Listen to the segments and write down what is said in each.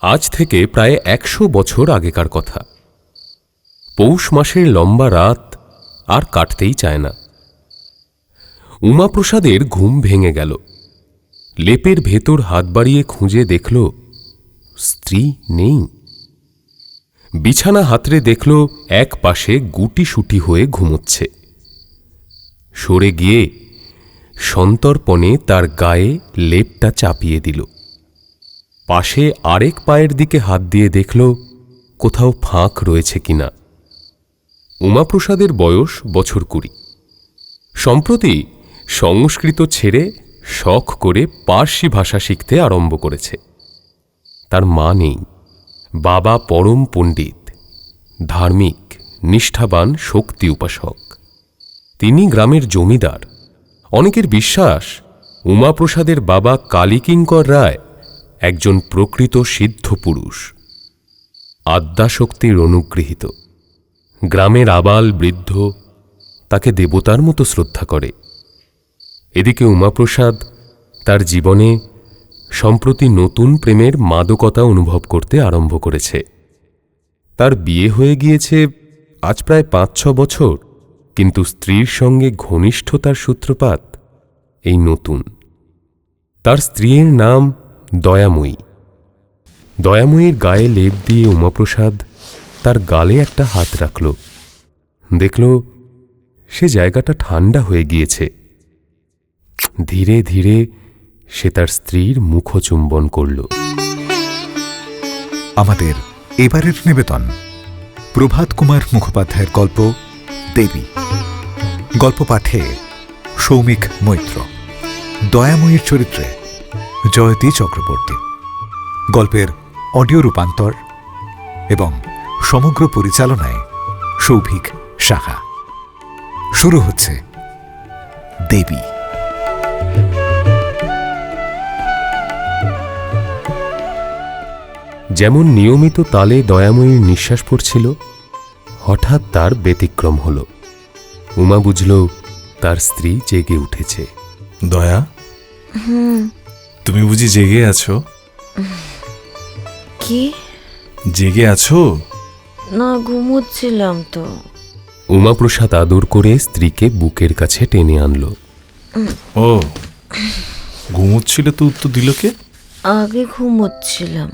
আজ থেকে প্রায় 100 বছর আগেকার কথা। পৌষ মাসের লম্বা রাত আর কাটতেই চায় না। উমাপ্রসাদের ঘুম ভেঙে গেল। লেপের ভেতর হাত বাড়িয়ে খুঁজে দেখল স্ত্রী নেই। বিছানা হাতড়ে দেখল এক পাশে গুটিসুটি হয়ে ঘুমোচ্ছে। সরে গিয়ে সন্তর্পণে তার গায়ে লেপটা চাপিয়ে দিল। পাশে আরেক পায়ের দিকে হাত দিয়ে দেখল কোথাও ফাঁক রয়েছে কিনা। উমাপ্রসাদের বয়স বছর 20। সম্প্রতি সংস্কৃত ছেড়ে শখ করে পার্সি ভাষা শিখতে আরম্ভ করেছে। তার মা নেই। বাবা পরম পণ্ডিত, ধার্মিক, নিষ্ঠাবান শক্তি উপাসক। তিনি গ্রামের জমিদার। অনেকের বিশ্বাস উমাপ্রসাদের বাবা কালীকিঙ্কর রায় একজন প্রকৃত সিদ্ধ পুরুষ, আদ্যাশক্তির অনুগৃহীত। গ্রামের আবাল বৃদ্ধ তাকে দেবতার মতো শ্রদ্ধা করে। এদিকে উমাপ্রসাদ তার জীবনে সম্প্রতি নতুন প্রেমের মাদকতা অনুভব করতে আরম্ভ করেছে। তার বিয়ে হয়ে গিয়েছে আজ প্রায় 5-6 বছর, কিন্তু স্ত্রীর সঙ্গে ঘনিষ্ঠতার সূত্রপাত এই নতুন। তার স্ত্রীর নাম দয়াময়ী। দয়াময়ীর গায়ে লেপ দিয়ে উমাপ্রসাদ তার গালে একটা হাত রাখল। দেখল সে জায়গাটা ঠান্ডা হয়ে গিয়েছে। ধীরে ধীরে সে তার স্ত্রীর মুখচুম্বন করল। আমাদের এবারের নিবেদন প্রভাত কুমার মুখোপাধ্যায়ের গল্প দেবী। গল্প পাঠে সৌমিক মৈত্র, দয়াময়ীর চরিত্রে জয়তী চক্রবর্তী। গল্পের অডিও রূপান্তর এবং সমগ্র পরিচালনায় সৌভিক সাহা। শুরু হচ্ছে দেবী। যেমন নিয়মিত তালে দয়াময়ীর নিঃশ্বাস পড়ছিল, হঠাৎ তার ব্যতিক্রম হল। উমা বুঝল তার স্ত্রী জেগে উঠেছে। দয়া, তুমি বুঝি জেগে আছো? কি? জেগে আছো? না, ঘুমোচ্ছিলাম তো। উমাপ্রসাদ আদর করে স্ত্রীকে বুকের কাছে টেনে আনল। ও, ঘুমোচ্ছিলে তো উত্তর দিল কে? আগে ঘুমোচ্ছিলাম,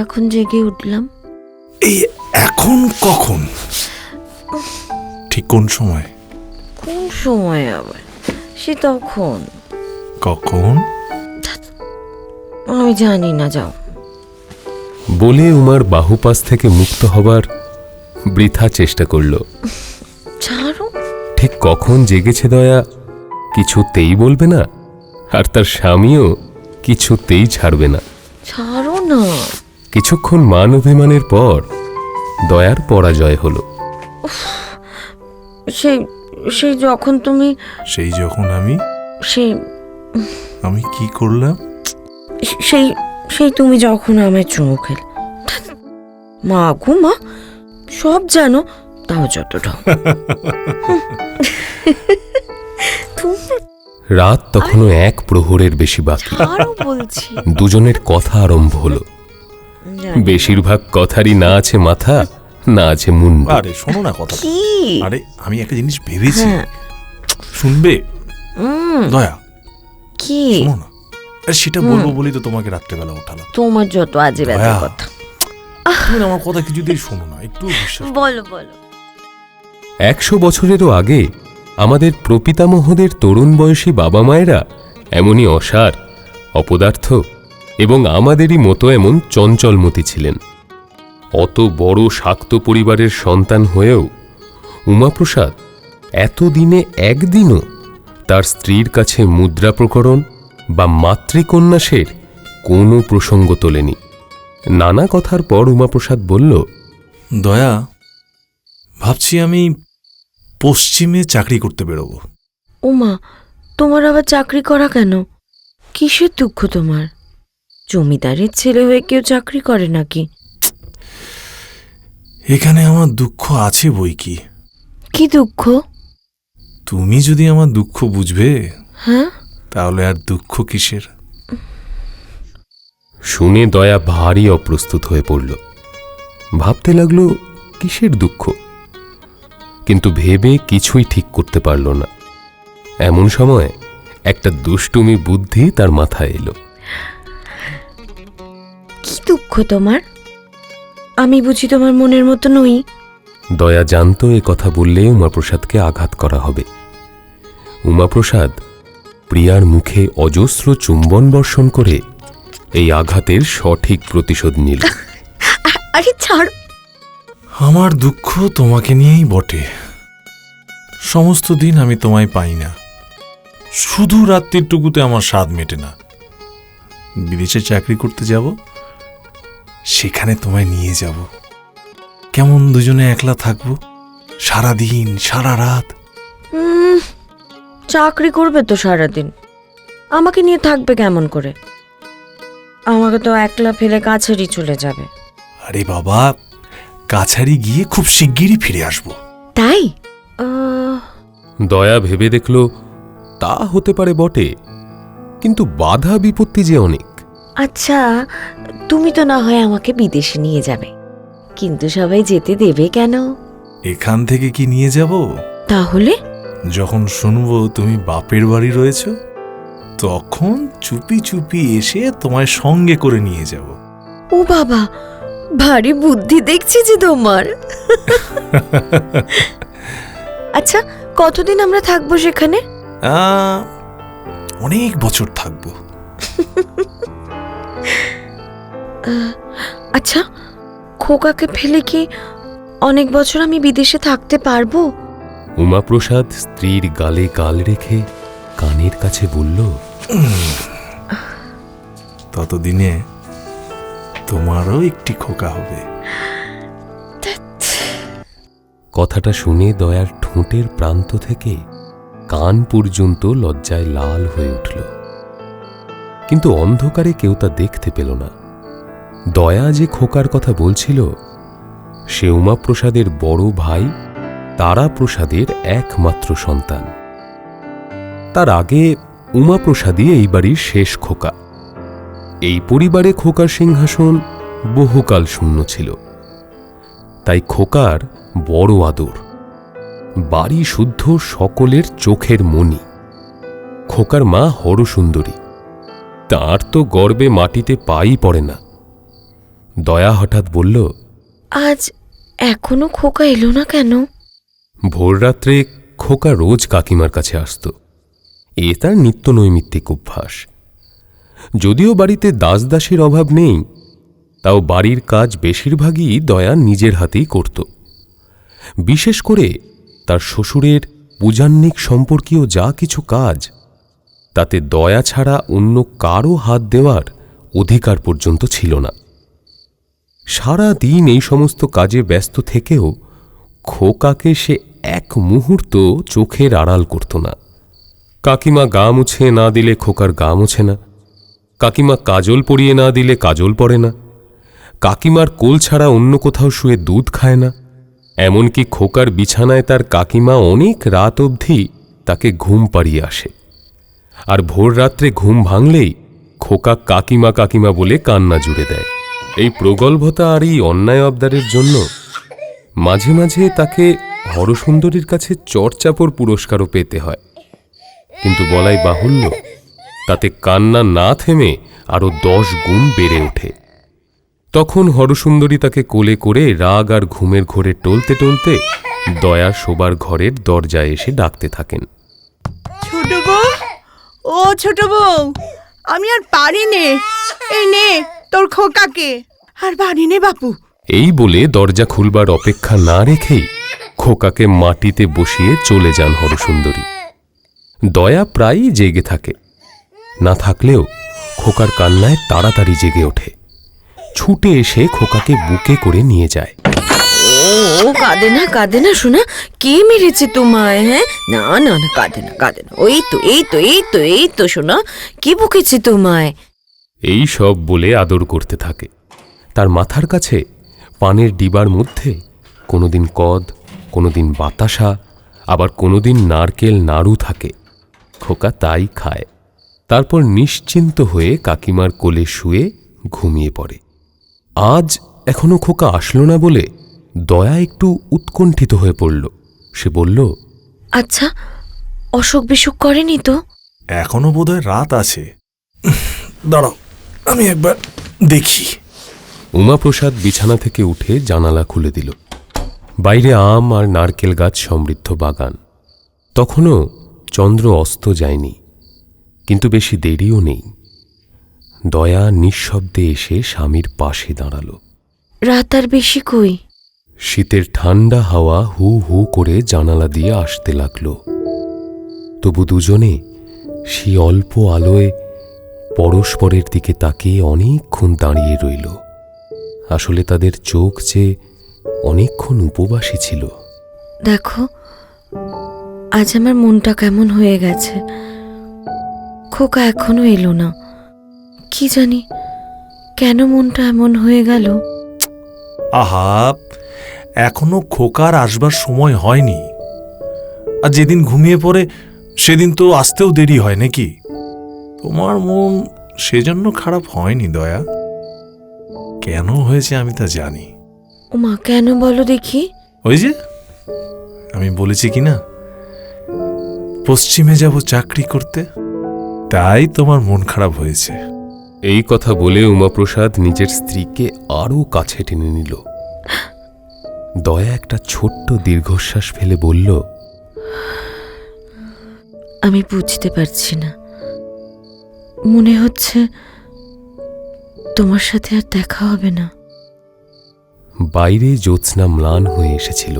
এখন জেগে উঠলাম। এই এখন কখন? ঠিক কোন সময়? কোন সময় আবার? সে তখন। কখন? আমি জানি না, যাও। বলে উমার বাহুপাশ থেকে মুক্ত হবার বৃথা চেষ্টা করল। ছাড়ো। ঠিক কখন জেগেছে দয়া কিছুতেই বলবে না, আর তার স্বামীও কিছুতেই ছাড়বে না। ছাড়ো না। কিছুক্ষণ মান অভিমানের পর দয়ার পরাজয় হল। সেই যখন তুমি, সেই যখন সেই আমি কি করলাম? সেই তুমি যখন আমার চুমু খেলে। মা গো মা, সব জানো, তাও যতটা। রাত তখনও 1 প্রহরের বেশি বাকি। বলছি দুজনের কথা আরম্ভ হলো। বেশিরভাগ কথারই না আছে মাথা, না আছে মুন্ডু। আরে শোনো না কথা। কি? আরে আমি একটা জিনিস ভেবেছি, শুনবে? দয়া, কি? শোনো না। সেটা বলবো বলেই তো তোমাকে রাত্রেবেলা উঠালাম। তোমার যত আজে বাজে কথা। তুমি আমার কথা কিছুতেই শোনো না, একটু বিশ্বাস। বলো বলো। 100 বছরেরও আগে আমাদের প্রপিতামহদের তরুণ বয়সী বাবা মায়েরা এমনই অসার, অপদার্থ এবং আমাদেরই মতো এমন চঞ্চলমতি ছিলেন। অত বড় শাক্ত পরিবারের সন্তান হয়েও উমাপ্রসাদ এতদিনে একদিনও তার স্ত্রীর কাছে মুদ্রা প্রকরণ বা মাতৃকন্যাসের কোনো প্রসঙ্গ তোলেনি। নানা কথার পর উমাপ্রসাদ বলল, দয়া, ভাবছি আমি পশ্চিমে চাকরি করতে বেরোবো। ওমা, তোমার আবার চাকরি করা কেন? কিসের দুঃখ তোমার? জমিদারের ছেলে হয়ে কেউ চাকরি করে নাকি? এখানে আমার দুঃখ আছে বই কি। কি দুঃখ? তুমি যদি আমার দুঃখ বুঝবে, হ্যাঁ, তাহলে আর দুঃখ কিসের? শুনে দয়া ভারী অপ্রস্তুত হয়ে পড়ল। ভাবতে লাগলো কিসের দুঃখ, কিন্তু ভেবে কিছুই ঠিক করতে পারল না। এমন সময় একটা দুষ্টুমি বুদ্ধি তার মাথায় এলো। কি দুঃখ তোমার? আমি বুঝি তোমার মনের মতো নই? দয়া জানত এ কথা বললে উমাপ্রসাদকে আঘাত করা হবে। উমাপ্রসাদ প্রিয়ার মুখে অজস্র চুম্বন বর্ষণ করে এই আঘাতের সঠিক প্রতিশোধ নিল। আরে ছাড়। আমার দুঃখ তোমাকে নিয়েই বটে। সমস্ত দিন আমি তোমায় পাই না, শুধু রাত্রিটুকুতে আমার স্বাদ মেটে না। বিদেশে চাকরি করতে যাব, সেখানে তোমায় নিয়ে যাব। কেমন দুজনে একলা থাকবো, সারা দিন সারা রাত। চাকরি করবে তো সারাদিন, আমাকে নিয়ে থাকবে কেমন করে? আমাকে তো একলা ফেলে কাছেরই চলে যাবে। আরে বাবা, কাছারি গিয়ে খুব শিগগিরই ফিরে আসবো। তাই? দয়া ভেবে দেখল তা হতে পারে বটে, কিন্তু বাধা বিপত্তি যে অনেক। আচ্ছা, তুমি তো না হয় আমাকে বিদেশে নিয়ে যাবে, কিন্তু সবাই যেতে দেবে কেন? এখান থেকে কি নিয়ে যাব? তাহলে যখন শুনবো তুমি বাপের বাড়ি রয়েছ, তখন চুপি চুপি এসে তোমায় সঙ্গে করে নিয়ে যাব। ও বাবা, ভারী বুদ্ধি দেখছি যে তোমার। আচ্ছা, কতদিন আমরা থাকবো সেখানে? অনেক বছর থাকবো। আচ্ছা, খোকাকে ফেলে কি অনেক বছর আমি বিদেশে থাকতে পারবো? উমাপ্রসাদ স্ত্রীর গালে গাল রেখে কানের কাছে বলল, ততদিনে তোমারও একটি খোকা হবে। কথাটা শুনে দয়ার ঠোঁটের প্রান্ত থেকে কান পর্যন্ত লজ্জায় লাল হয়ে উঠল, কিন্তু অন্ধকারে কেউ তা দেখতে পেল না। দয়া যে খোকার কথা বলছিল, সে উমাপ্রসাদের বড় ভাই তারাপ্রসাদের একমাত্র সন্তান। তার আগে উমাপ্রসাদই এই বাড়ির শেষ খোকা। এই পরিবারে খোকার সিংহাসন বহুকাল শূন্য ছিল, তাই খোকার বড় আদর। বাড়ি শুদ্ধ সকলের চোখের মণি। খোকার মা হরসুন্দরী, তার তো গর্বে মাটিতে পাই পড়ে না। দয়া হঠাৎ বলল, আজ এখনো খোকা এলো না কেন? ভোররাত্রে খোকা রোজ কাকিমার কাছে আসত। এ তার নিত্য নৈমিত্তিক অভ্যাস। যদিও বাড়িতে দাসদাসীর অভাব নেই, তাও বাড়ির কাজ বেশিরভাগই দয়া নিজের হাতেই করত। বিশেষ করে তার শ্বশুরের পূজান্নিক সম্পর্কীয় যা কিছু কাজ, তাতে দয়া ছাড়া অন্য কারও হাত দেওয়ার অধিকার পর্যন্ত ছিল না। সারা দিন এই সমস্ত কাজে ব্যস্ত থেকেও খোকাকে সে এক মুহূর্ত চোখের আড়াল করত না। কাকিমা গা মুছে না দিলে খোকার গা মোছে না, কাকিমা কাজল পরিয়ে না দিলে কাজল পড়ে না, কাকিমার কোল ছাড়া অন্য কোথাও শুয়ে দুধ খায় না। এমনকি খোকার বিছানায় তার কাকিমা অনেক রাত অবধি তাকে ঘুম পাড়িয়ে আসে, আর ভোর রাত্রে ঘুম ভাঙলেই খোকা কাকিমা কাকিমা বলে কান্না জুড়ে দেয়। এই প্রগল্ভতা আর এই অন্যায় আবদারের জন্য মাঝে মাঝে তাকে হরসুন্দরীর কাছে চড়চাপড় পুরস্কারও পেতে হয়, কিন্তু বলাই বাহুল্য, তাতে কান্না না থেমে আরো 10 গুণ বেড়ে ওঠে। তখন হরসুন্দরী তাকে কোলে করে রাগ আর ঘুমের ঘোরে টলতে টলতে দয়া শোবার ঘরের দরজায় এসে ডাকতে থাকেন, ছোট বউ, ও ছোট বউ, আমি আর পারি নে, এই নে তোর খোকাকে, আর পারি নে বাপু। এই বলে দরজা খুলবার অপেক্ষা না রেখেই খোকাকে মাটিতে বসিয়ে চলে যান হরসুন্দরী। দয়া প্রায়ই জেগে থাকে, না থাকলেও খোকার কান্নায় তাড়াতাড়ি জেগে ওঠে, ছুটে এসে খোকাকে বুকে করে নিয়ে যায়। ও কাঁদে না, কাঁদে না শোনা, কে মেরেছে তোমায়? হ্যাঁ, না না না, কাঁদে না, কাঁদে না। ওই তো এই তো এই তো এই তো শোনা, কে বকেছে তোমায়? এই সব বলে আদর করতে থাকে। তার মাথার কাছে পানের ডিবার মধ্যে কোনোদিন কদ, কোনোদিন বাতাসা, আবার কোনোদিন নারকেল নাড়ু থাকে। খোকা তাই খায়। তারপর নিশ্চিন্ত হয়ে কাকিমার কোলে শুয়ে ঘুমিয়ে পড়ে। আজ এখনো খোকা আসলো না বলে দয়া একটু উৎকণ্ঠিত হয়ে পড়ল। সে বলল, আচ্ছা, অসুখ বিসুখ করেনি তো? এখনো বোধহয় রাত আছে। দাঁড়াও, আমি একবার দেখি। উমাপ্রসাদ বিছানা থেকে উঠে জানালা খুলে দিল। বাইরে আম আর নারকেল গাছ সমৃদ্ধ বাগান। তখনও চন্দ্র অস্ত যায়নি, কিন্তু বেশি দেরিও নেই। দয়া নিঃশব্দে এসে স্বামীর পাশে দাঁড়াল। রাত আর বেশি কই? শীতের ঠান্ডা হাওয়া হু হু করে জানালা দিয়ে আসতে লাগল। তবু দুজনে সেই অল্প আলোয় পরস্পরের দিকে তাকিয়ে অনেকক্ষণ দাঁড়িয়ে রইল। আসলে তাদের চোখ যে অনেকক্ষণ উপবাসী ছিল। দেখো, আজ আমার মনটা কেমন হয়ে গেছে। খোকা এখনো এলো না। কি জানি কেন মনটা এমন হয়ে গেল। আহা, এখনো খোকার আসবার সময় হয়নি। আর যেদিন ঘুমিয়ে পড়ে সেদিন তো আসতেও দেরি হয় নাকি? তোমার মন সেজন্য খারাপ হয়নি দয়া। কেন হয়েছে আমি তা জানি। ওমা, কেন বলো দেখি? ওই যে আমি বলেছি কি না, পশ্চিমে যাব চাকরি করতে, তাই তোমার মন খারাপ হয়েছে। এই কথা বলে উমাপ্রসাদ নিজের স্ত্রীকে আরও কাছে টেনে নিল। দয়া একটা ছোট্ট দীর্ঘশ্বাস ফেলে বলল, আমি বুঝতে পারছি না। মনে হচ্ছে তোমার সাথে আর দেখা হবে না। বাইরে জ্যোৎস্না ম্লান হয়ে এসেছিল।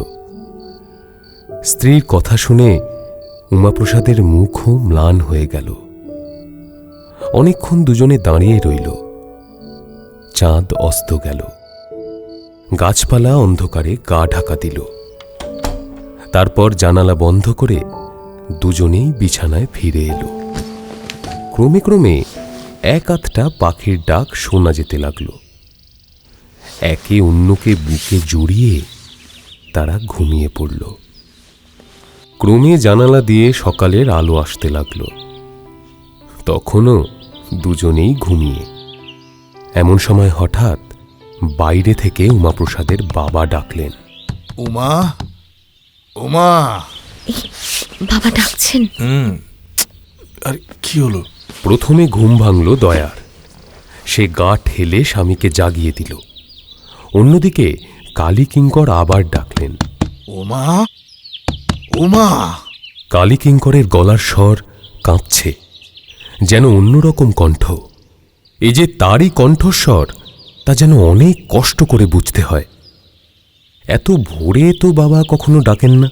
স্ত্রীর কথা শুনে উমাপ্রসাদের মুখও ম্লান হয়ে গেল। অনেকক্ষণ দুজনে দাঁড়িয়ে রইল। চাঁদ অস্ত গেল। গাছপালা অন্ধকারে গা ঢাকা দিল। তারপর জানালা বন্ধ করে দুজনেই বিছানায় ফিরে এলো। ক্রমে ক্রমে এক আধটা পাখির ডাক শোনা যেতে লাগল। একে অন্যকে বুকে জড়িয়ে তারা ঘুমিয়ে পড়ল। ক্রমে জানালা দিয়ে সকালের আলো আসতে লাগল। তখনও দুজনেই ঘুমিয়ে। এমন সময় হঠাৎ বাইরে থেকে উমাপ্রসাদের বাবা ডাকলেন, উমা, উমা। বাবা ডাকছেন? আর কি হলো? প্রথমে ঘুম ভাঙল দয়ার। সে গা ঠেলে স্বামীকে জাগিয়ে দিল। অন্যদিকে কালীকিঙ্কর আবার ডাকলেন, উমা, উমা। কালীকিঙ্করের গলার স্বর কাঁপছে, যেন অন্যরকম কণ্ঠ। এই যে তারই কণ্ঠস্বর, তা যেন অনেক কষ্ট করে বুঝতে হয়। এত ভোরে তো বাবা কখনো ডাকেন না,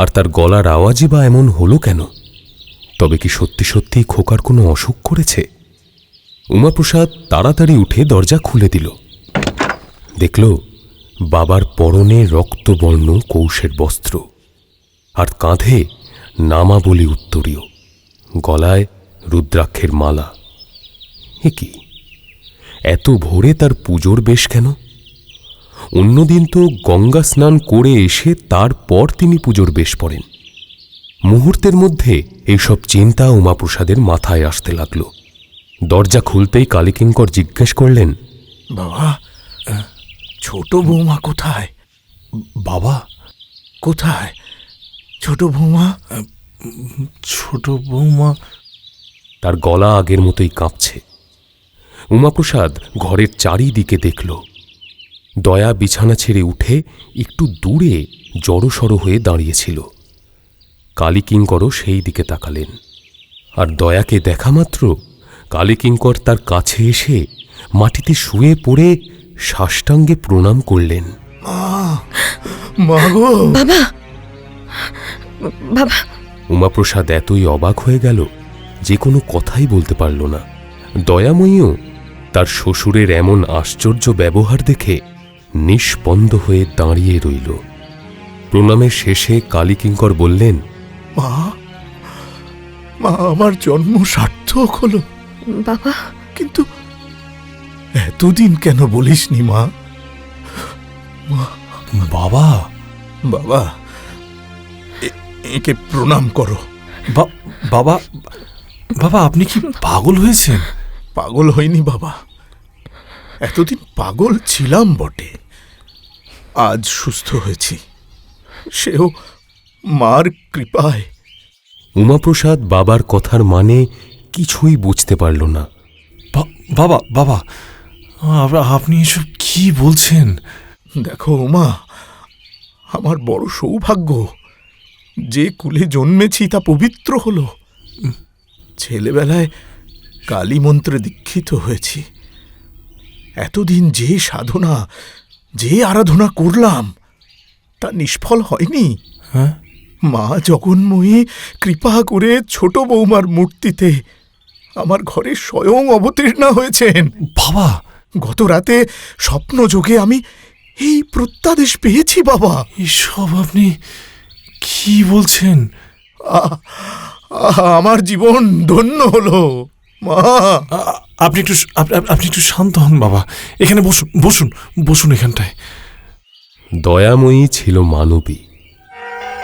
আর তার গলার আওয়াজই বা এমন হলো কেন? তবে কি সত্যি সত্যি খোকার কোনো অসুখ করেছে? উমাপ্রসাদ তাড়াতাড়ি উঠে দরজা খুলে দিল। দেখল বাবার পরনে রক্তবর্ণ কৌশের বস্ত্র, আর কাঁধে নামাবলী উত্তরীয়, গলায় রুদ্রাক্ষের মালা। এ কি, এত ভোরে তার পুজোর বেশ কেন? অন্যদিন তো গঙ্গা স্নান করে এসে তারপর তিনি পুজোর বেশ পড়েন। মুহূর্তের মধ্যে এইসব চিন্তা উমাপ্রসাদের মাথায় আসতে লাগল। দরজা খুলতেই কালীকিঙ্কর জিজ্ঞেস করলেন, বাবা, ছোট বৌমা কোথায়? বাবা কোথায় ছোট বৌমা? ছোট বৌমা। তার গলা আগের মতোই কাঁপছে। উমাপ্রসাদ ঘরের চারিদিকে দেখল। দয়া বিছানা ছেড়ে উঠে একটু দূরে জড়সড় হয়ে দাঁড়িয়েছিল। কালীকিঙ্করও সেই দিকে তাকালেন, আর দয়াকে দেখা মাত্র কালীকিঙ্কর তার কাছে এসে মাটিতে শুয়ে পড়ে সাষ্টাঙ্গে প্রণাম করলেন। মা গো! বাবা, বাবা। উমাপ্রসাদ এতই অবাক হয়ে গেল যে কোনো কথাই বলতে পারল না। দয়াময়ীও তার শ্বশুরের এমন আশ্চর্য ব্যবহার দেখে নিষ্পন্দ হয়ে দাঁড়িয়ে রইল। প্রণামের শেষে কালীকিঙ্কর বললেন, মা, মা, আমার জন্ম সার্থক হলো। বাবা, কিন্তু এতদিন কেন বলিসনি মা? বাবা, বাবা, একে প্রণাম করো। বাবা, বাবা, আপনি কি পাগল হয়েছেন? পাগল হয়নি বাবা, এতদিন পাগল ছিলাম বটে, আজ সুস্থ হয়েছি, সেও মার কৃপায়। উমাপ্রসাদ বাবার কথার মানে কিছুই বুঝতে পারল না। বাবা বাবা, আপনি এসব কি বলছেন? দেখো উমা, আমার বড় সৌভাগ্য, যে কুলে জন্মেছি তা পবিত্র হলো। ছেলেবেলায় কালী মন্ত্রে দীক্ষিত হয়েছি। এতদিন যে সাধনা, যে আরাধনা করলাম, তা নিষ্ফল হয়নি। হ্যাঁ, মা জগন্ময়ী কৃপা করে ছোট বৌমার মূর্তিতে আমার ঘরে স্বয়ং অবতীর্ণা হয়েছেন। বাবা, গত রাতে স্বপ্নযোগে আমি এই প্রত্যাদেশ পেয়েছি বাবা। এসব আপনি কি বলছেন? আমার জীবন ধন্য হলো মা। আপনি একটু শান্ত হন বাবা। এখানে বসুন বসুন বসুন এখানটায়। দয়াময়ী ছিল মানবী,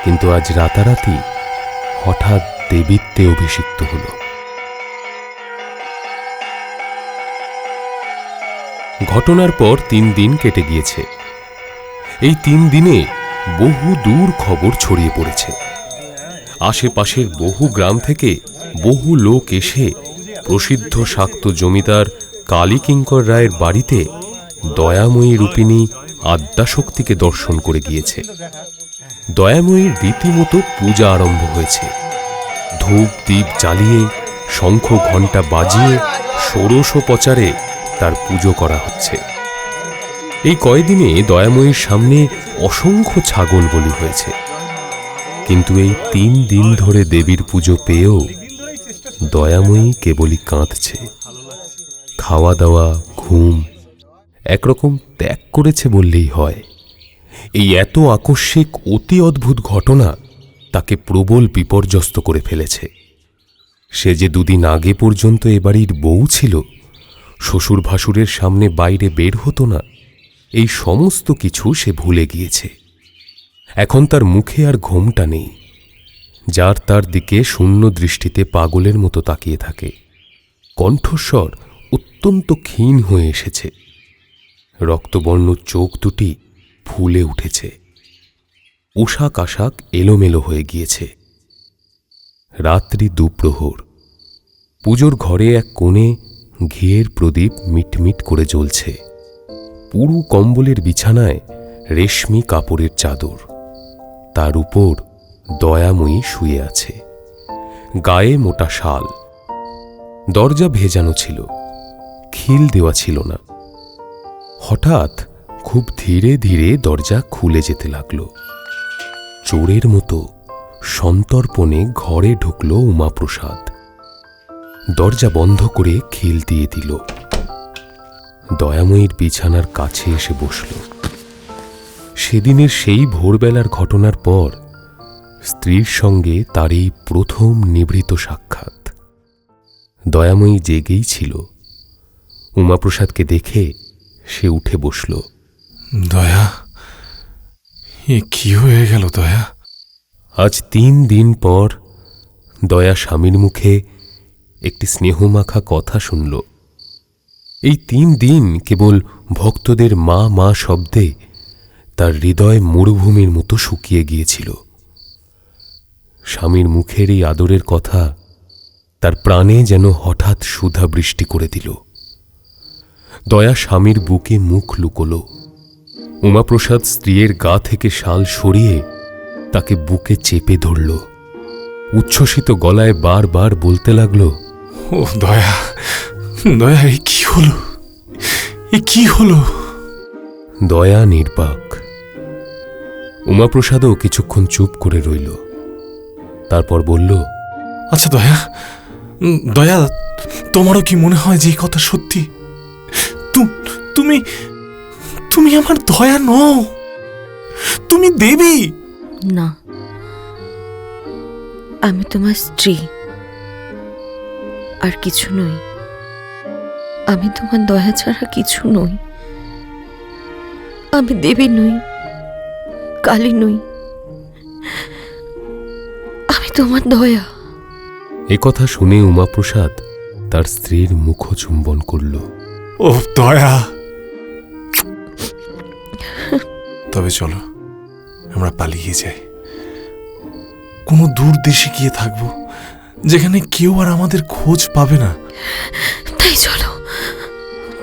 কিন্তু আজ রাতারাতি হঠাৎ দেবীত্বে অভিষিক্ত হল। ঘটনার পর 3 দিন কেটে গিয়েছে। এই 3 দিনে বহু দূর খবর ছড়িয়ে পড়েছে। আশেপাশের বহু গ্রাম থেকে বহু লোক এসে প্রসিদ্ধ শাক্ত জমিদার কালীকিঙ্কর রায়ের বাড়িতে দয়াময়ী রূপিণী আদ্যাশক্তিকে দর্শন করে গিয়েছে। দয়াময়ীর রীতিমতো পূজা আরম্ভ হয়েছে। ধূপ দ্বীপ জ্বালিয়ে, শঙ্খ ঘণ্টা বাজিয়ে, ষোড়শোপচারে তার পুজো করা হচ্ছে। এই কয়দিনে দয়াময়ীর সামনে অসংখ্য ছাগল বলি হয়েছে। কিন্তু এই 3 দিন ধরে দেবীর পুজো পেয়েও দয়াময়ী কেবলই কাঁদছে। খাওয়া দাওয়া, ঘুম একরকম ত্যাগ করেছে বললেই হয়। এই এত আকস্মিক অতি অদ্ভুত ঘটনা তাকে প্রবল বিপর্যস্ত করে ফেলেছে। সে যে 2 দিন আগে পর্যন্ত এ বাড়ির বউ ছিল, শ্বশুর ভাসুরের সামনে বাইরে বের হতো না, এই সমস্ত কিছু সে ভুলে গিয়েছে। এখন তার মুখে আর ঘোমটা নেই। যার তার দিকে শূন্য দৃষ্টিতে পাগলের মতো তাকিয়ে থাকে। কণ্ঠস্বর অত্যন্ত ক্ষীণ হয়ে এসেছে। রক্তবর্ণ চোখ দুটি ফুলে উঠেছে। পোশাক আশাক এলোমেলো হয়ে গিয়েছে। রাত্রি দুপ্রহর। পুজোর ঘরে এক কোণে ঘিয়ের প্রদীপ মিটমিট করে জ্বলছে। পুরু কম্বলের বিছানায় রেশমি কাপড়ের চাদর, তার উপর দয়াময়ী শুয়ে আছে। গায়ে মোটা শাল। দরজা ভেজানো ছিল, খিল দেওয়া ছিল না। হঠাৎ খুব ধীরে ধীরে দরজা খুলে যেতে লাগল। চোরের মতো সন্তর্পণে ঘরে ঢুকল উমাপ্রসাদ। দরজা বন্ধ করে খিল দিয়ে দিল। দয়াময়ীর বিছানার কাছে এসে বসল। সেদিনের সেই ভোরবেলার ঘটনার পর স্ত্রীর সঙ্গে তার এই প্রথম নিভৃত সাক্ষাৎ। দয়াময়ী জেগেই ছিল। উমাপ্রসাদকে দেখে সে উঠে বসল। দয়া, এ কি হয়ে গেল দয়া? আজ 3 দিন পর দয়া স্বামীর মুখে একটি স্নেহমাখা কথা শুনল। এই 3 দিন কেবল ভক্তদের মা মা শব্দে তার হৃদয় মরুভূমির মতো শুকিয়ে গিয়েছিল। স্বামীর মুখের এই আদরের কথা তার প্রাণে যেন হঠাৎ সুধা বৃষ্টি করে দিল। দয়া স্বামীর বুকে মুখ লুকোল। উমাপ্রসাদ স্ত্রীর গা থেকে শাল সরিয়ে তাকে বুকে চেপে ধরল। উচ্ছ্বসিত গলায় বারবার বলতে লাগল, ও দয়া, দয়া, এ কি হলো? এ কি হলো? দয়া নির্বাক। উমাপ্রসাদও কিছুক্ষণ চুপ করে রইল। তারপর বলল, আচ্ছা দয়া, দয়া, তোমারও কি মনে হয় যে এই কথা সত্যি? তুমি তুমি আমার দয়া নও, তুমি দেবী। না, আমি তোমার স্ত্রী, আর কিছু নই। আমি তোমার দয়া ছাড়া কিছু নই। আমি দেবী নই, কালী নই, আমি তোমার দয়া। একথা শুনে উমাপ্রসাদ তার স্ত্রীর মুখ চুম্বন করল। ও দয়া, তবে চলো আমরা পালিয়ে যাই, কোনো দূর দেশে গিয়ে থাকবো, যেখানে কেউ আর আমাদের খোঁজ পাবে না। তাই চলো,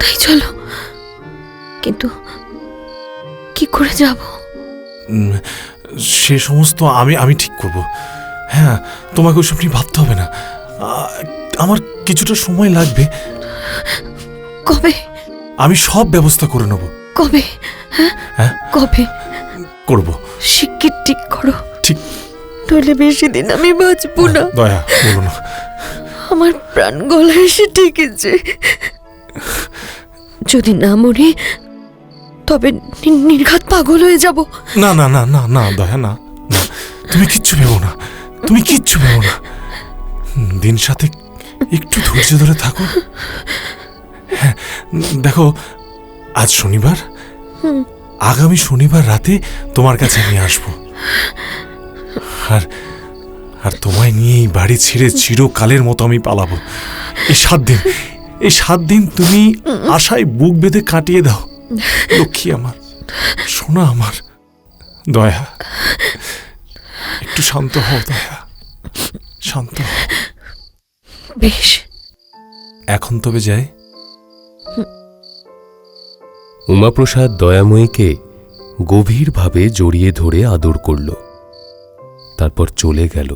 তাই চলো, কিন্তু কি করে যাব? সে সমস্ত আমি ঠিক করব। হ্যাঁ, তোমাকে ওসব নিয়ে ভাবতে হবে না। আমার কিছুটা সময় লাগবে। কবে? আমি সব ব্যবস্থা করে নেব। কবে? হ্যাঁ, কবে করব। শিগগির ঠিক করো, ঠিক। নইলে বেশি দিন আমি বাঁচবো না। দয়া, বলো না। আমার প্রাণ গলায় এসে ঠেকেছে। যদি না মরি তবে নির্ঘাত পাগল হয়ে যাব। না না না না না দয়া, না না, তুমি কিচ্ছু ভেবো না, তুমি কিচ্ছু ভেবো না। দিন সাথে একটু ধৈর্য ধরে থাকো। হ্যাঁ, দেখো, আজ শনিবার, আগামী শনিবার রাতে তোমার কাছে আমি আসবো। আর আর তোমায় নিয়ে এই বাড়ি ছেড়ে চিরকালের মতো আমি পালাবো। এই 7 দিন তুমি আশায় বুক বেঁধে কাটিয়ে দাও। লক্ষ্মী আমার, সোনা আমার। দয়া, একটু শান্ত হও দয়া, শান্ত হও। বেশ, এখন তবে যাই। উমাপ্রসাদ দয়াময়ীকে গভীরভাবে জড়িয়ে ধরে আদর করল, তারপর চলে গেল।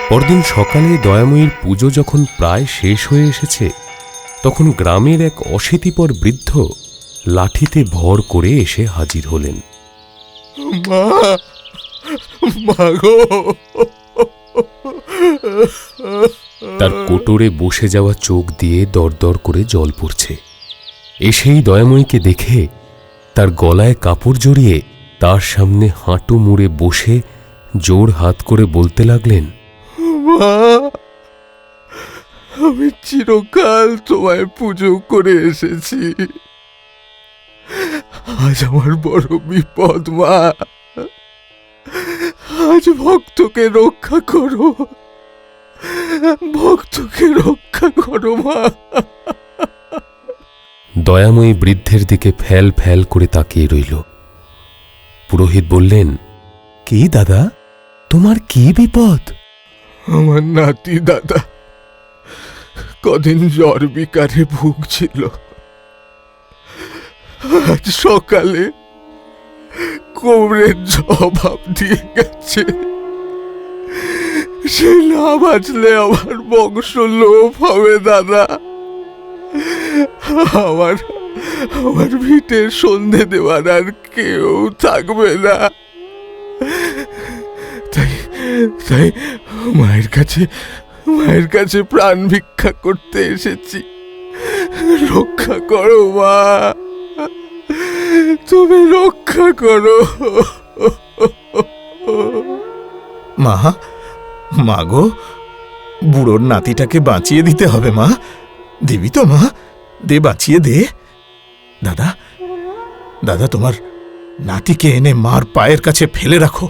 পরদিন সকালে দয়াময়ীর পুজো যখন প্রায় শেষ হয়ে এসেছে, তখন গ্রামের এক অশীতিপর বৃদ্ধ লাঠিতে ভর করে এসে হাজির হলেন। মা, মা গো, তার কোটরে বসে যাওয়া চোখ দিয়ে দরদর করে জল পড়ছে। এসেই দয়াময়ীকে দেখে তার গলায় কাপড় জড়িয়ে তার সামনে হাঁটু মুড়ে বসে জোর হাত করে বলতে লাগলেন, মা, আমি চিরকাল তোমায় পুজো করে এসেছি। আজ আমার বড় বিপদ মা, আজ ভক্তকে রক্ষা করো, ভক্তকে রক্ষা করো মা। দয়াময়ী বৃদ্ধের দিকে ফ্যাল ফ্যাল করে তাকিয়ে রইল। পুরোহিত বললেন, কি দাদা, তোমার কি বিপদ? আমার নাতি দাদা কদিন জ্বর বিকারে ভুগছিল। আজ সকালে কোমরের জবাব দিয়ে গেছে। সে না বাঁচলে আমার বংশ লোপ হবে দাদা। আমার আমার ভিটের সন্ধে দেওয়ার আর কেউ থাকবে না। তাই তাই মায়ের কাছে প্রাণ ভিক্ষা করতে এসেছি। রক্ষা করো মা, তুমি রক্ষা করো। মা, মা গো, বুড়োর নাতিটাকে বাঁচিয়ে দিতে হবে মা। দিবি তো মা? দে, বাঁচিয়ে দে। দাদা, দাদা, তোমার নাতিকে এনে মার পায়ের কাছে ফেলে রাখো।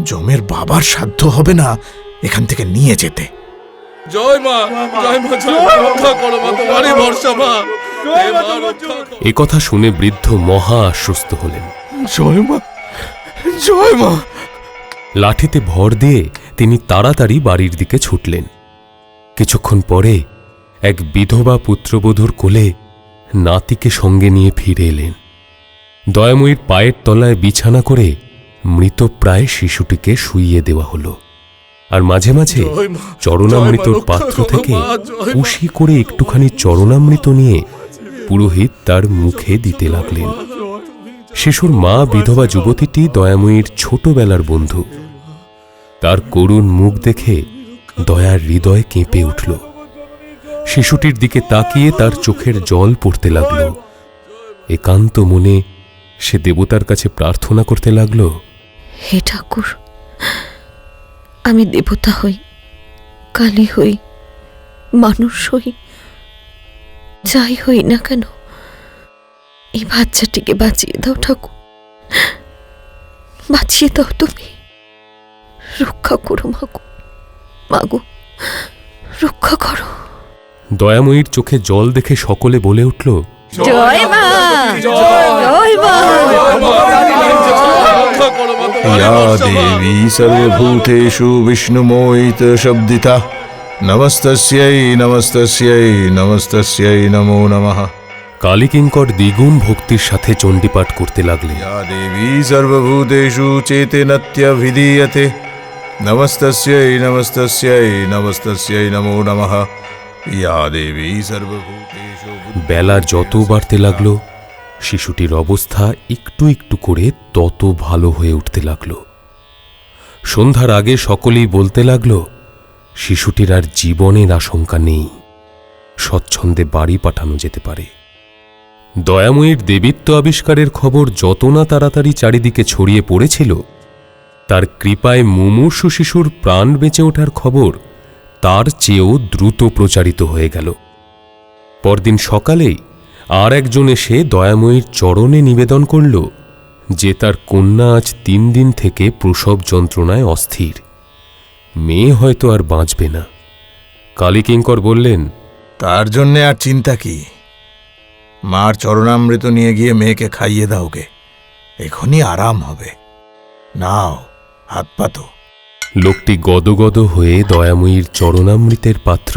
জমের বাবার সাধ্য হবে না এখান থেকে নিয়ে যেতে। জয় মা, জয় মা, জয় মা, রক্ষা করো মা, তোমারই ভরসা মা। এ কথা শুনে বৃদ্ধ মহা আশ্বস্ত হলেন। জয় মা, জয় মা। লাঠিতে ভর দিয়ে তিনি তাড়াতাড়ি বাড়ির দিকে ছুটলেন। কিছুক্ষণ পরে এক বিধবা পুত্রবধূর কোলে নাতিকে সঙ্গে নিয়ে ফিরে এলেন। দয়াময়ীর পায়ের তলায় বিছানা করে মৃতপ্রায় শিশুটিকে শুইয়ে দেওয়া হলো। আর মাঝে মাঝে চরণামৃতর পাত্র থেকে কুশি করে একটুখানি চরণামৃত নিয়ে পুরোহিত তার মুখে দিতে লাগলেন। শিশুর মা বিধবা যুবতীটি দয়াময়ীর ছোটবেলার বন্ধু। তার করুণ মুখ দেখে দয়ার হৃদয় কেঁপে উঠল। শিশুটির দিকে তাকিয়ে তার চোখের জল পড়তে লাগল। একান্ত মনে সে দেবতার কাছে প্রার্থনা করতে লাগল, হে ঠাকুর, আমি দেবতা হই, কালী হই, মানুষ হই, যাই হই না কেন, এই বাচ্চাটিকে বাঁচিয়ে দাও ঠাকুর, বাঁচিয়ে দাও তুমি। রক্ষা করো মাগো, মাগো রক্ষা করো। দয়াময়ীর চোখে জল দেখে সকলে বলে উঠল, জয় মা, জয় মা। या देवी सर्वभूतेषु विष्णुमोहितशब्दिता नमस्तस्यै नमस्तस्यै नमस्तस्यै नमो नमः। কালীকিঙ্কর দ্বিগুণ ভক্তির সাথে চণ্ডীপাঠ করতে লাগলেন। या देवी सर्वभूतेषु चेतनत्यभिधीयते नमस्तस्यै नमस्तस्यै नमस्तस्यै नमो नमः। या देवी सर्वभूतेषु বেলা যত বাড়তে লাগলো, শিশুটির অবস্থা একটু একটু করে তত ভালো হয়ে উঠতে লাগলো। সন্ধ্যার আগে সকলেই বলতে লাগলো, শিশুটির আর জীবনের আশঙ্কা নেই, স্বচ্ছন্দে বাড়ি পাঠানো যেতে পারে। দয়াময়ীর দেবীত্ব আবিষ্কারের খবর যত না তাড়াতাড়ি চারিদিকে ছড়িয়ে পড়েছিল, তার কৃপায় মুমূর্ষু শিশুর প্রাণ বেঁচে ওঠার খবর তার চেয়েও দ্রুত প্রচারিত হয়ে গেল। পরদিন সকালেই আর একজন এসে দয়াময়ীর চরণে নিবেদন করল যে তার কন্যা আজ 3 দিন থেকে প্রসব যন্ত্রণায় অস্থির, মেয়ে হয়তো আর বাঁচবে না। কালীকিঙ্কর বললেন, তার জন্যে আর চিন্তা কি, মার চরণামৃত নিয়ে গিয়ে মেয়েকে খাইয়ে দাওগে, এখনই আরাম হবে। নাও হাত পাতো। লোকটি গদগদ হয়ে দয়াময়ীর চরণামৃতের পাত্র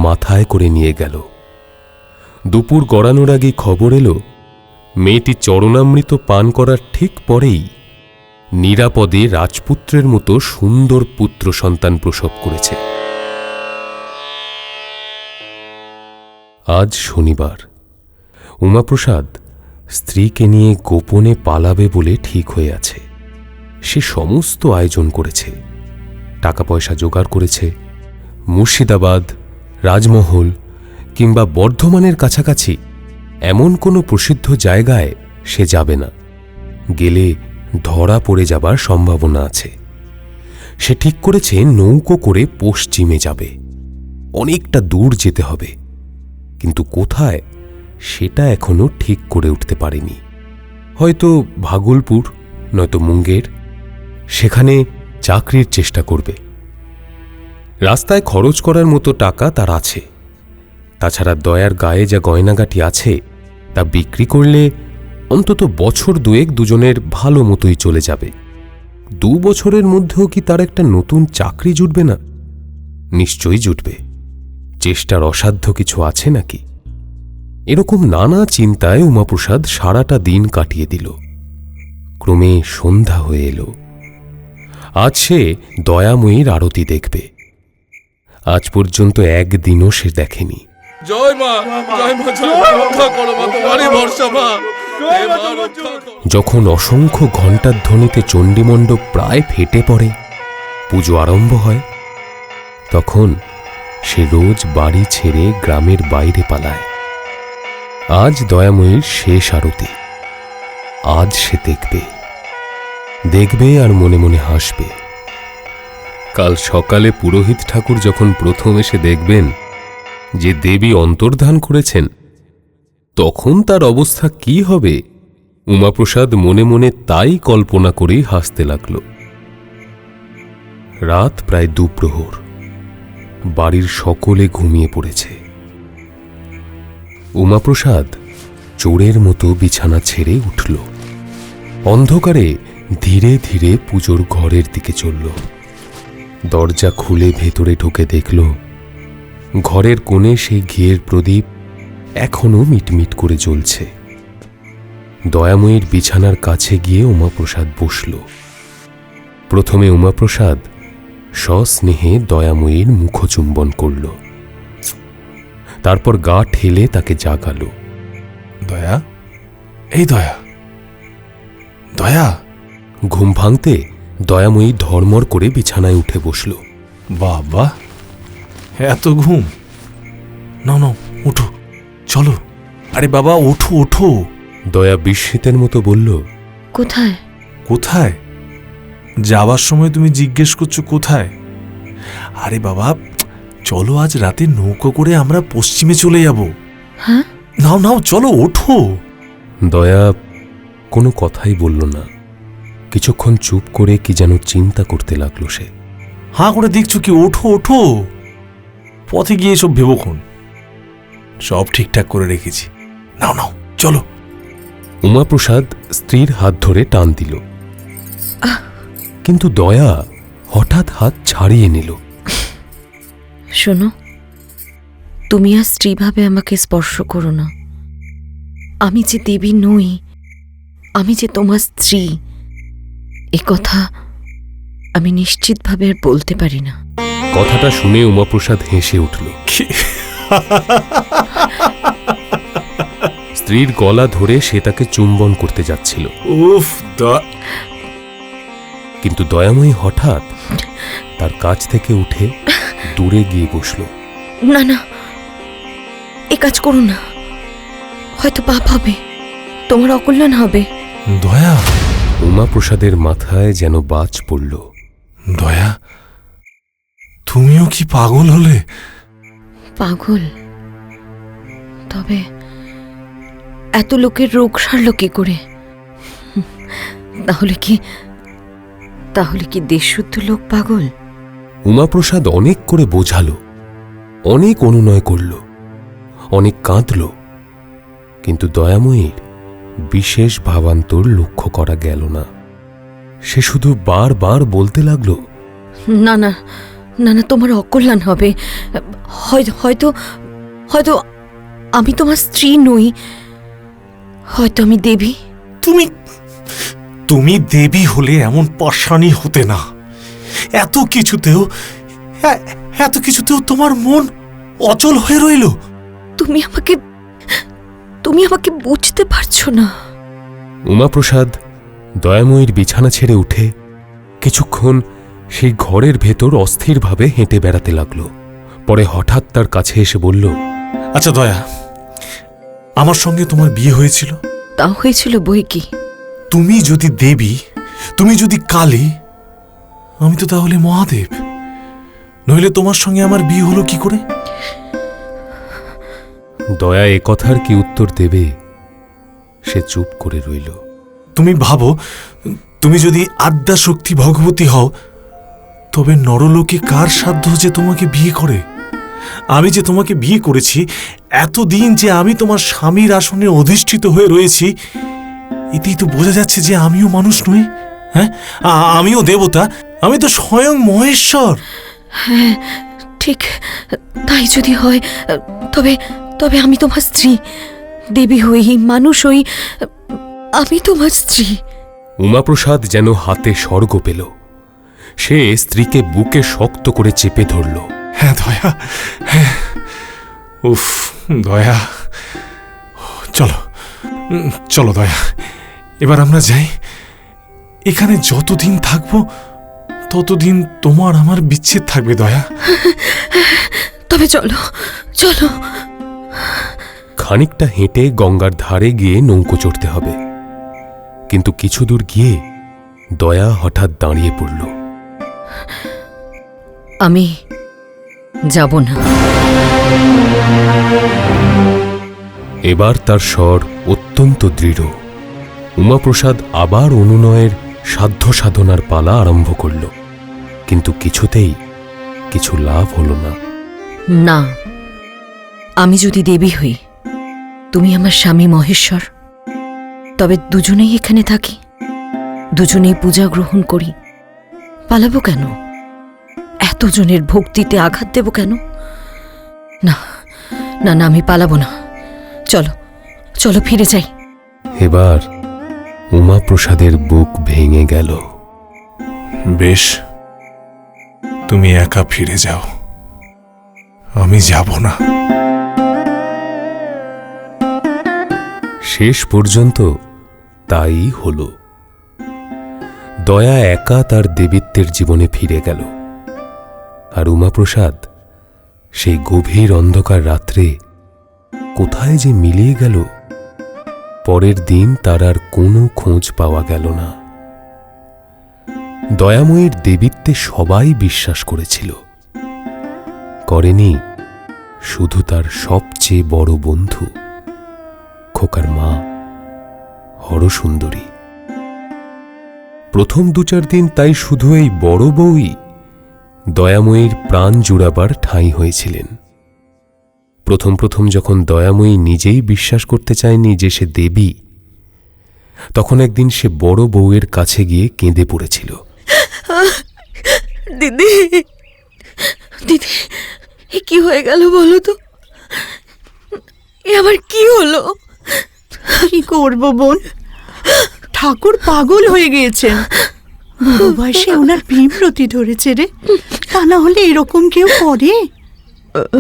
মাথায় করে নিয়ে গেল। দুপুর গড়ানোর আগে খবর এলো, মেয়েটি চরণামৃত পান করার ঠিক পরেই নিরাপদে রাজপুত্রের মতো সুন্দর পুত্র সন্তান প্রসব করেছে। আজ শনিবার। উমাপ্রসাদ স্ত্রীকে নিয়ে গোপনে পালাবে বলে ঠিক হয়ে আছে। সে সমস্ত আয়োজন করেছে, টাকা পয়সা জোগাড় করেছে। মুর্শিদাবাদ, রাজমহল কিংবা বর্ধমানের কাছাকাছি এমন কোনো প্রসিদ্ধ জায়গায় সে যাবে না, গেলে ধরা পড়ে যাবার সম্ভাবনা আছে। সে ঠিক করেছে নৌকো করে পশ্চিমে যাবে, অনেকটা দূর যেতে হবে, কিন্তু কোথায় সেটা এখনো ঠিক করে উঠতে পারেনি। হয়তো ভাগলপুর, নয়তো মুঙ্গের। সেখানে চাকরির চেষ্টা করবে। রাস্তায় খরচ করার মতো টাকা তার আছে। তাছাড়া দয়ার গায়ে যা গয়নাগাটি আছে তা বিক্রি করলে অন্তত বছর 2 দুজনের ভালো মতোই চলে যাবে। 2 বছরের মধ্যেও কি তার একটা নতুন চাকরি জুটবে না? নিশ্চয়ই জুটবে। চেষ্টার অসাধ্য কিছু আছে নাকি? এরকম নানা চিন্তায় উমাপ্রসাদ সারাটা দিন কাটিয়ে দিল। ক্রমে সন্ধ্যা হয়ে এলো। আজ সে দয়াময়ীর আরতি দেখবে। আজ পর্যন্ত একদিনও সে দেখেনি। জয় মা, জয় মা, রক্ষা করো মা, তোমারই ভরসা মা। যখন অসংখ্য ঘণ্টার ধ্বনিতে চণ্ডীমণ্ডপ প্রায় ফেটে পড়ে, পুজো আরম্ভ হয়, তখন সে রোজ বাড়ি ছেড়ে গ্রামের বাইরে পালায়। আজ দয়াময়ীর শেষ আরতি। আজ সে দেখবে আর মনে মনে হাসবে। কাল সকালে পুরোহিত ঠাকুর যখন প্রথম এসে দেখবেন যে দেবী অন্তর্ধান করেছেন, তখন তার অবস্থা কি হবে উমাপ্রসাদ মনে মনে তাই কল্পনা করেই হাসতে লাগল। রাত প্রায় 2 প্রহর। বাড়ির সকলে ঘুমিয়ে পড়েছে। উমাপ্রসাদ চোরের মতো বিছানা ছেড়ে উঠল। অন্ধকারে ধীরে ধীরে পুজোর ঘরের দিকে চলল। দরজা খুলে ভেতরে ঢুকে দেখল ঘরের কোণে সেই ঘিয়ের প্রদীপ এখনো মিটমিট করে জ্বলছে। দয়াময়ীর বিছানার কাছে গিয়ে উমাপ্রসাদ বসল। প্রথমে উমাপ্রসাদ সস্নেহে দয়াময়ীর মুখচুম্বন করল, তারপর গা ঠেলে তাকে জাগালো। দয়া, এই দয়া, দয়া। ঘুম ভাঙতে দয়াময়ী ধর্মর করে বিছানায় উঠে বসল। বাবা, এত ঘুম? না না, উঠো, চলো। আরে বাবা, ওঠো ওঠো। দয়া বিস্মিতের মতো বলল, কোথায়? কোথায়? যাওয়ার সময় তুমি জিজ্ঞেস করছো কোথায়? আরে বাবা, চলো, আজ রাতে নৌকো করে আমরা পশ্চিমে চলে যাব। হ্যাঁ, নাও নাও, চলো, ওঠো। দয়া কোনো কথাই বলল না। কিছুক্ষণ চুপ করে কি যেন চিন্তা করতে লাগলো সে। হাঁ করে দেখছো কি? ওঠো ওঠো, পথে গিয়ে এসব ভেবোক্ষণ। সব ঠিকঠাক করে রেখেছি, নাও নাও চলো। উমাপ্রসাদ স্ত্রীর হাত ধরে টান দিল, কিন্তু দয়া হঠাৎ হাত ছাড়িয়ে নিল। শোনো, তুমি আর স্ত্রীভাবে আমাকে স্পর্শ করো না। আমি যে দেবী নই, আমি যে তোমার স্ত্রী, এ কথা আমি নিশ্চিতভাবে আর বলতে পারি না। কথাটা শুনে উমাপ্রসাদ হেসে উঠল। স্ত্রীর গলা ধরে সে তাকে চুম্বন করতে যাচ্ছিল, উফ, কিন্তু দয়াময়ী হঠাৎ তার কাছ থেকে উঠে দূরে গিয়ে বসল। না না, এ কাজ করো না, হয়তো পাপ হবে, তোমার অকল্যাণ হবে। দয়া, উমাপ্রসাদের মাথায় যেন বাজ পড়ল। দয়া, তুমিও কি পাগল হলে? পাগল? তবে এত লোকের রোগ সারল কি করে? তাহলে কি দেশশুদ্ধ লোক পাগল? উমাপ্রসাদ অনেক করে বোঝালো, অনেক অনুনয় করল, অনেক কাঁদল, কিন্তু দয়াময়ীর বিশেষ ভাবান্তর লক্ষ্য করা গেল না। সে শুধু বারবার বলতে লাগল, না না না না, তোমার অকল্যাণ হবে। হয়তো হয়তো আমি তোমার স্ত্রী নই, হয়তো আমি দেবী। তুমি দেবী হলে এমন পাষাণী হতে না। এত কিছুতেও তোমার মন অচল হয়ে রইল। তুমি আমাকে বুঝতে পারছো না। উমাপ্রসাদ দয়াময়ীর বিছানা ছেড়ে উঠে কিছুক্ষণ সেই ঘরের ভেতর অস্থিরভাবে হেঁটে বেড়াতে লাগল। পরে হঠাৎ তার কাছে এসে বলল, আচ্ছা দয়া, আমার সঙ্গে তোমার বিয়ে হয়েছিল? তা হয়েছিল বই কি। তুমি যদি দেবী, তুমি যদি কালী, আমি তো তাহলে মহাদেব। নইলে তোমার সঙ্গে আমার বিয়ে হলো কি করে? দয়া এ কথার কি উত্তর দেবে? সে চুপ করে রইল। তুমি ভাবো, তুমি যদি আদ্যা শক্তি ভগবতী হও, তবে নরলোকে কার সাধ্য যে তোমাকে বিয়ে করে? আমি যে তোমাকে বিয়ে করেছি, এতদিন যে আমি তোমার স্বামীর আসনে অধিষ্ঠিত হয়ে রয়েছি, এতেই তো বোঝা যাচ্ছে যে আমিও মানুষ নই। হ্যাঁ, আমিও দেবতা, আমি তো স্বয়ং মহেশ্বর। হ্যাঁ ঠিক, তাই যদি হয়, তবে আমি তোমার স্ত্রী, দেবী হই, মানুষ হই, আমি তোমার স্ত্রী। উমাপ্রসাদ যেন হাতে স্বর্গ পেল। সে স্ত্রীকে বুকে শক্ত করে চেপে ধরল। হ্যাঁ দয়া, হ্যাঁ, উফ দয়া, চলো চলো দয়া, এবার আমরা যাই। এখানে যতদিন থাকবো ততদিন তোমার আমার বিচ্ছেদ থাকবে দয়া। তবে চলো চলো। খানিকটা হেঁটে গঙ্গার ধারে গিয়ে নৌকো চড়তে হবে, কিন্তু কিছু দূর গিয়ে দয়া হঠাৎ দাঁড়িয়ে পড়ল। আমি যাব না। এবার তার স্বর অত্যন্ত দৃঢ়। উমাপ্রসাদ আবার অনুনয়ের সাধ্য সাধনার পালা আরম্ভ করল, কিন্তু কিছুতেই কিছু লাভ হল না। না, আমি যদি দেবী হই, তুমি আমার স্বামী মহেশ্বর, তবে দুজনেই এখানে থাকি, দুজনেই পূজা গ্রহণ করি। পালাবো কেন? এতজনের ভক্তিতে আঘাত দেব কেন? না না না, আমি পালাবো না। চলো চলো, ফিরে যাই। এবার উমাপ্রসাদের বুক ভেঙে গেল। বেশ, তুমি একা ফিরে যাও, আমি যাব না। শেষ পর্যন্ত তাই হল। দয়া একা তার দেবীত্বের জীবনে ফিরে গেল, আর উমাপ্রসাদ সেই গভীর অন্ধকার রাত্রে কোথায় যে মিলিয়ে গেল, পরের দিন তার আর কোনো খোঁজ পাওয়া গেল না। দয়াময়ীর দেবীত্বে সবাই বিশ্বাস করেছিল, করেনি শুধু তার সবচেয়ে বড় বন্ধু খোকার মা হরসুন্দরী। প্রথম 2-4 দিন তাই শুধু এই বড় বউই দয়াময়ীর প্রাণ জুড়াবার ঠাঁই হয়েছিলেন। প্রথম যখন দয়াময়ী নিজেই বিশ্বাস করতে চায়নি যে সে দেবী, তখন একদিন সে বড় বউয়ের কাছে গিয়ে কেঁদে পড়েছিল। দিদি, দিদি, এ কি হয়ে গেল বলো তো? এ আবার কি হলো? কি করবো বোন, ঠাকুর পাগল হয়ে গিয়েছেন। বুড়ো বয়সে ওনার বিমরতি ধরেছে রে, তা না হলে এরকম কেউ করে?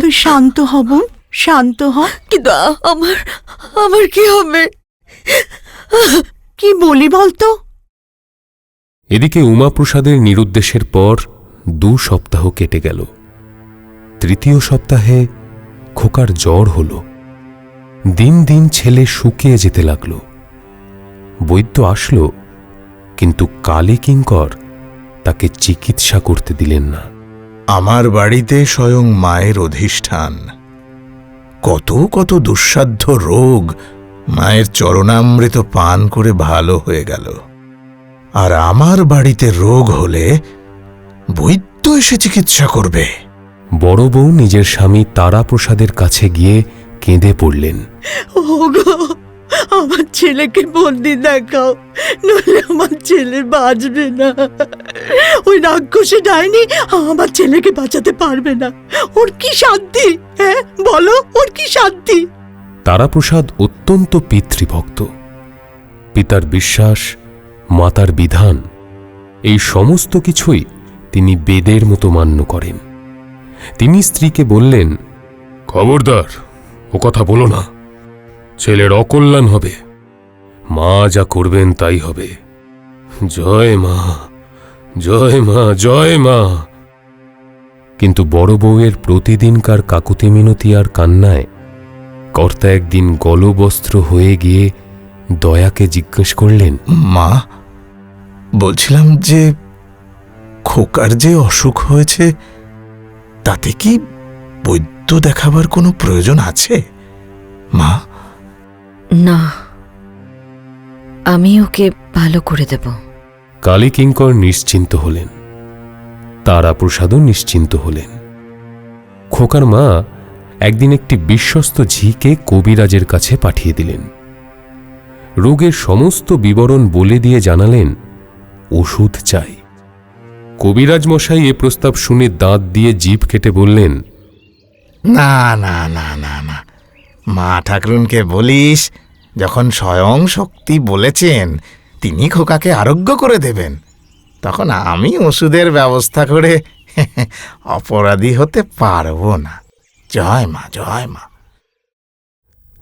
তুই শান্ত হ বোন, শান্ত হ। কিন্তু আমার কি হবে? কি বলি বলতো? এদিকে উমাপ্রসাদের নিরুদ্দেশের পর 2 সপ্তাহ কেটে গেল। 3য় সপ্তাহে খোকার জ্বর হল। দিন দিন ছেলে শুকিয়ে যেতে লাগল। বৈদ্য আসলো, কিন্তু কালী কিঙ্কর তাকে চিকিৎসা করতে দিলেন না। আমার বাড়িতে স্বয়ং মায়ের অধিষ্ঠান। কত কত দুঃসাধ্য রোগ মায়ের চরণামৃত পান করে ভালো হয়ে গেল, আর আমার বাড়িতে রোগ হলে বৈদ্য এসে চিকিৎসা করবে? বড় বউ নিজের স্বামী তারাপ্রসাদের কাছে গিয়ে কেঁদে পড়লেন। ওগো, আমার ছেলেকে বন্দি দেখাও, নইলে আমার ছেলে বাঁচবে না। ওই রাক্ষসী ডাইনি আমার ছেলেকে বাঁচাতে পারবে না। ওর কি শান্তি? হ্যাঁ বলো, ওর কি শান্তি? তারাপ্রসাদ অত্যন্ত পিতৃভক্ত। পিতার বিশ্বাস, মাতার বিধান, এই সমস্ত কিছুই তিনি বেদের মতো মান্য করেন। তিনি স্ত্রীকে বললেন, খবরদার, ও কথা বলো না, ছেলের অকল্যাণ হবে। মা যা করবেন তাই হবে। জয় মা, জয় মা, জয় মা। কিন্তু বড় বউয়ের প্রতিদিনকার কাকুতি মিনতি আর কান্নায় কর্তা একদিন গলবস্ত্র হয়ে গিয়ে দয়াকে জিজ্ঞেস করলেন, মা, বলছিলাম যে খোকার যে অসুখ হয়েছে, তাতে কি বৈদ্য দেখাবার কোনো প্রয়োজন আছে মা? না, আমি ওকে ভালো করে দেব। কালী কিঙ্কর নিশ্চিন্ত হলেন, তারাপ্রসাদও নিশ্চিন্ত হলেন। খোকার মা একদিন একটি বিশ্বস্ত ঝিকে কবিরাজের কাছে পাঠিয়ে দিলেন। রোগের সমস্ত বিবরণ বলে দিয়ে জানালেন ওষুধ চাই। কবিরাজ মশাই এ প্রস্তাব শুনে দাঁত দিয়ে জিভ কেটে বললেন, না না না না না, মা ঠাকরুনকে বলিস, যখন স্বয়ং শক্তি বলেছেন তিনি খোকাকে আরোগ্য করে দেবেন, তখন আমি ওষুধের ব্যবস্থা করে অপরাধী হতে পারবো না। জয় মা, জয় মা।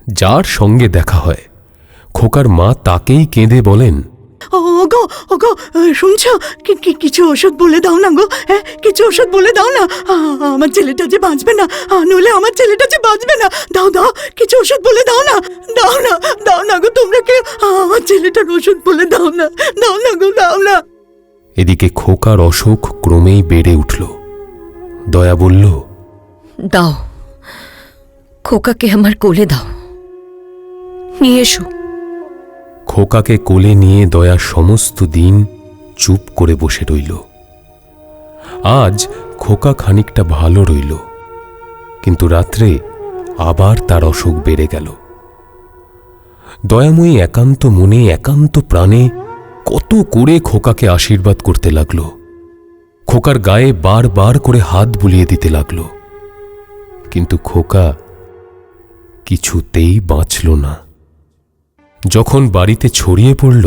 যার সঙ্গে দেখা হয় খোকার মা তাকেই কেঁদে বলেন, ওগো ওগো, শুনছো? কিছু ওষুধ বলে দাও না গো, হ্যাঁ কিছু ওষুধ বলে দাও না। আমার ছেলেটা যে বাঁচবে না, নইলে আমার ছেলেটা যে বাঁচবে না। দাও দাও, কিছু ওষুধ বলে দাও না, দাও না, দাও না গো, তোমরা কেউ আমার ছেলেটার ওষুধ বলে দাও না, দাও না গো, দাও না। এদিকে খোকার অসুখ ক্রমেই বেড়ে উঠল। দয়া বলল, দাও, খোকাকে আমার কোলে দাও, নিয়ে এসো। খোকাকে কোলে নিয়ে দয়া সমস্ত দিন চুপ করে বসে রইল। আজ খোকা খানিকটা ভালো রইল, কিন্তু রাত্রে আবার তার অসুখ বেড়ে গেল। দয়াময়ী একান্ত মনে, একান্ত প্রাণে কত করে খোকাকে আশীর্বাদ করতে লাগল। খোকার গায়ে বারবার করে হাত বুলিয়ে দিতে লাগল, কিন্তু খোকা কিছুতেই বাঁচল না। যখন বাড়িতে ছড়িয়ে পড়ল,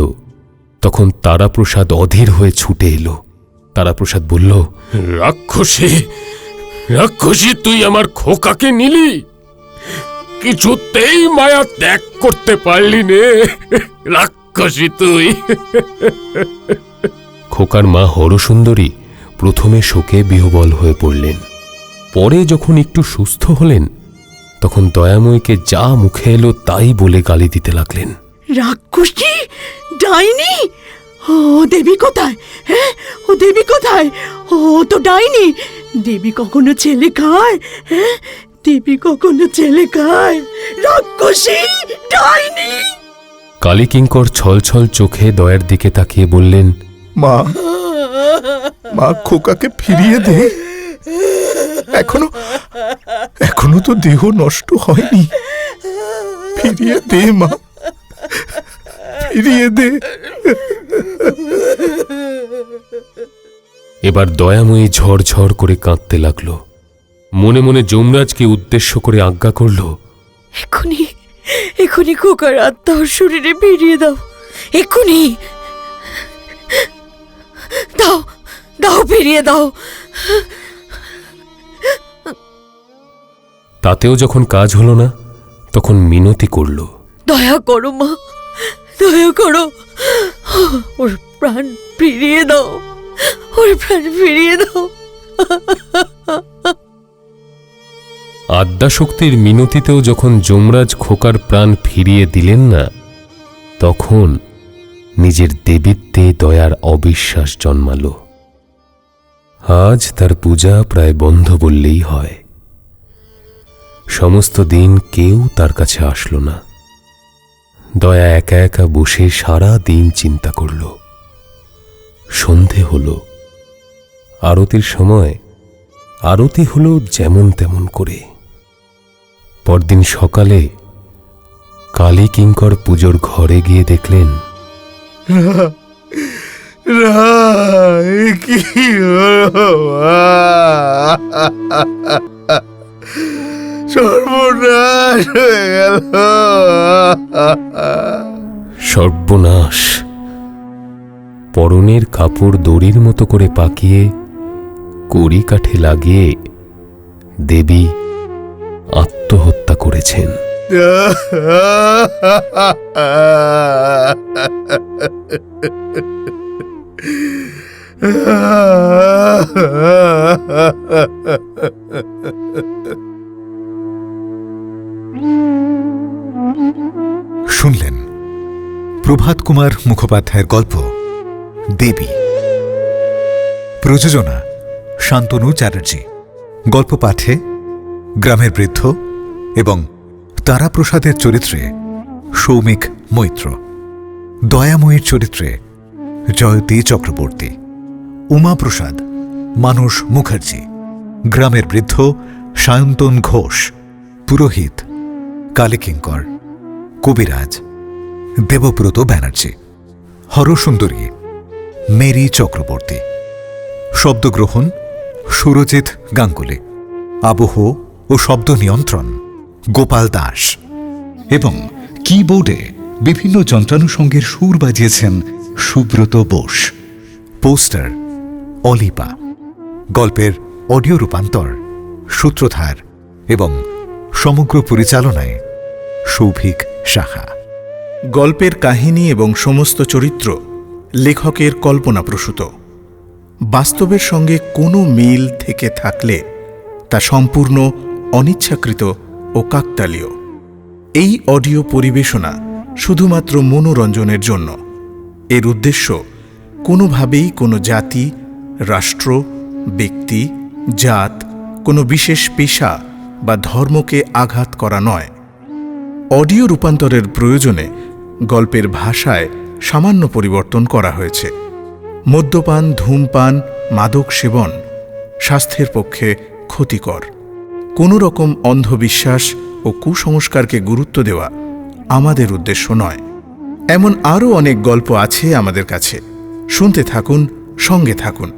তখন তারাপ্রসাদ অধীর হয়ে ছুটে এলো। তারাপ্রসাদ বলল, রাক্ষসী, রাক্ষসী, তুই আমার খোকাকে নিলি, কিছুতেই মায়া ত্যাগ করতে পারলি নে, রাক্ষসী তুই। খোকার মা হরসুন্দরী প্রথমে শোকে বিহ্বল হয়ে পড়লেন। পরে যখন একটু সুস্থ হলেন, তখন দয়াময়ীকে যা মুখে এলো তাই বলে গালি দিতে লাগলেন। রাক্ষসী, ডাইনি, ও দেবী কোথায়? হ্যাঁ, ও দেবী কোথায়? ও তো ডাইনি। দেবী কখনো ছেলে খায়? হ্যাঁ, দেবী কখনো ছেলে খায়? রাক্ষসী, ডাইনি। কালী কিঙ্কর ছলছল চোখে দয়ার দিকে তাকিয়ে বললেন, মা, মা খোকাকে ফিরিয়ে দে। এখনো তো দেহ নষ্ট হয়নি। ফিরিয়ে দে মা, ফিরিয়ে দে। এবার দয়াময়ী ঝরঝর করে কাঁদতে লাগল। মনে মনে যমরাজকে উদ্দেশ্য করে আজ্ঞা করল, এক্ষুনি এক্ষুনি খোকার আত্মা ওর শরীরে ফিরিয়ে দাও, এক্ষুনি দাও, দাও, ফিরিয়ে দাও। তাতেও যখন কাজ হলো না, তখন মিনতি করল, দয়া করো মা, দয়া করো, ওর প্রাণ ফিরিয়ে দাও, ওর প্রাণ ফিরিয়ে দাও। আদ্যাশক্তির মিনতিতেও যখন যমরাজ খোকার প্রাণ ফিরিয়ে দিলেন না, তখন নিজের দেবীত্বে দয়ার অবিশ্বাস জন্মালো। আজ তার পূজা প্রায় বন্ধ বললেই হয়। সমস্ত দিন কেউ তার কাছে আসলো না। দয়া একা একা বসে সারা দিন চিন্তা করল। সন্ধে হল। আরতির সময় আরতি হলো যেমন তেমন করে। পরদিন সকালে কালী কিঙ্কর পুজোর ঘরে গিয়ে দেখলেন, কি সর্বনাশ হয়ে গেল। সর্বনাশ! পরনের কাপড় দড়ির মতো করে পাকিয়ে কড়ি কাঠে লাগিয়ে দেবী আত্মহত্যা করেছেন। শুনলেন প্রভাত কুমার মুখোপাধ্যায়ের গল্প দেবী। প্রযোজনা শান্তনু চ্যাটার্জি। গল্প পাঠে গ্রামের বৃদ্ধ এবং তারাপ্রসাদের চরিত্রে সৌমিক মৈত্র, দয়াময়ীর চরিত্রে জয়তী চক্রবর্তী, উমাপ্রসাদ মানস মুখার্জি, গ্রামের বৃদ্ধ সায়ন্তন ঘোষ, পুরোহিত কালীকিঙ্কর, কবিরাজ দেবব্রত ব্যানার্জি, হরসুন্দরী মেরি চক্রবর্তী, শব্দগ্রহণ সুরজিৎ গাঙ্গুলি, আবহ ও শব্দ নিয়ন্ত্রণ গোপাল দাস এবং কিবোর্ডে বিভিন্ন যন্ত্রানুষঙ্গের সুর বাজিয়েছেন সুব্রত বোস। পোস্টার অলিপা। গল্পের অডিও রূপান্তর সূত্রধার এবং সমগ্র পরিচালনায় সৌভিক সাহা। গল্পের কাহিনী এবং সমস্ত চরিত্র লেখকের কল্পনাপ্রসূত। বাস্তবের সঙ্গে কোনো মিল থেকে থাকলে তা সম্পূর্ণ অনিচ্ছাকৃত ও কাকতালীয়। এই অডিও পরিবেশনা শুধুমাত্র মনোরঞ্জনের জন্য। এর উদ্দেশ্য কোনোভাবেই কোনো জাতি, রাষ্ট্র, ব্যক্তি, জাত, কোনো বিশেষ পেশা বা ধর্মকে আঘাত করা নয়। অডিও রূপান্তরের প্রয়োজনে গল্পের ভাষায় সামান্য পরিবর্তন করা হয়েছে। মদ্যপান, ধূমপান, মাদক সেবন স্বাস্থ্যের পক্ষে ক্ষতিকর। কোনো রকম অন্ধবিশ্বাস ও কুসংস্কারকে গুরুত্ব দেওয়া আমাদের উদ্দেশ্য নয়। এমন আরও অনেক গল্প আছে আমাদের কাছে। শুনতে থাকুন, সঙ্গে থাকুন।